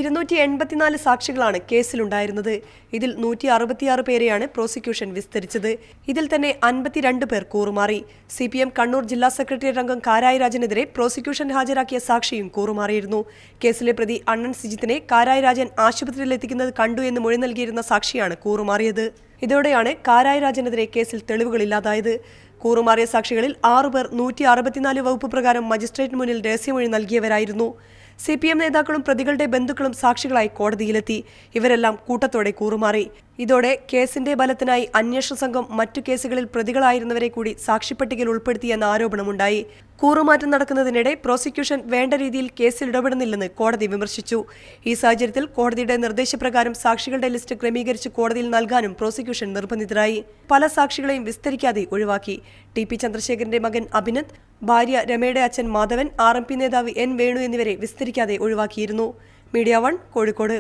284 സാക്ഷികളാണ് കേസിലുണ്ടായിരുന്നത്. ഇതിൽ 166 പേരെയാണ് പ്രോസിക്യൂഷൻ വിസ്തരിച്ചത്. ഇതിൽ തന്നെ 52 പേർ കൂറുമാറി. CPM കണ്ണൂർ ജില്ലാ സെക്രട്ടേറിയറ്റ് അംഗം കാരായി രാജനെതിരെ പ്രോസിക്യൂഷൻ ഹാജരാക്കിയ സാക്ഷിയും കൂറുമാറിയിരുന്നു. കേസിലെ പ്രതി അണ്ണൻ സിജിത്തിനെ കാരായി രാജൻ ആശുപത്രിയിൽ എത്തിക്കുന്നത് കണ്ടു എന്ന് മൊഴി നൽകിയിരുന്ന സാക്ഷിയാണ് കൂറുമാറിയത്. ഇതോടെയാണ് കാരായി രാജനെതിരെ കേസിൽ തെളിവുകളില്ലാതായത്. കൂറുമാറിയ സാക്ഷികളിൽ 6 പേർ 164 വകുപ്പ് പ്രകാരം മജിസ്ട്രേറ്റിന് മുന്നിൽ രഹസ്യമൊഴി നൽകിയവരായിരുന്നു. CPM നേതാക്കളും പ്രതികളുടെ ബന്ധുക്കളും സാക്ഷികളായി കോടതിയിലെത്തി. ഇവരെല്ലാം കൂട്ടത്തോടെ കൂറുമാറി. ഇതോടെ കേസിന്റെ ബലത്തിനായി അന്വേഷണ സംഘം മറ്റു കേസുകളിൽ പ്രതികളായിരുന്നവരെ കൂടി സാക്ഷിപ്പട്ടികയിൽ ഉൾപ്പെടുത്തിയെന്ന ആരോപണമുണ്ടായി. കൂറുമാറ്റം നടക്കുന്നതിനിടെ പ്രോസിക്യൂഷൻ വേണ്ട രീതിയിൽ കേസിൽ ഇടപെടുന്നില്ലെന്ന് കോടതി വിമർശിച്ചു. ഈ സാഹചര്യത്തിൽ കോടതിയുടെ നിർദ്ദേശപ്രകാരം സാക്ഷികളുടെ ലിസ്റ്റ് ക്രമീകരിച്ച് കോടതിയിൽ നൽകാനും പ്രോസിക്യൂഷൻ നിർബന്ധിതരായി. പല സാക്ഷികളെയും വിസ്തരിക്കാതെ ഒഴിവാക്കി. TP ചന്ദ്രശേഖരന്റെ മകൻ അഭിനന്ദ്, ഭാര്യ രമയുടെ അച്ഛൻ മാധവൻ, RMP നേതാവ് N വേണു എന്നിവരെ വിസ്തരിക്കാതെ ഒഴിവാക്കിയിരുന്നു. മീഡിയ 1 കോഴിക്കോട്.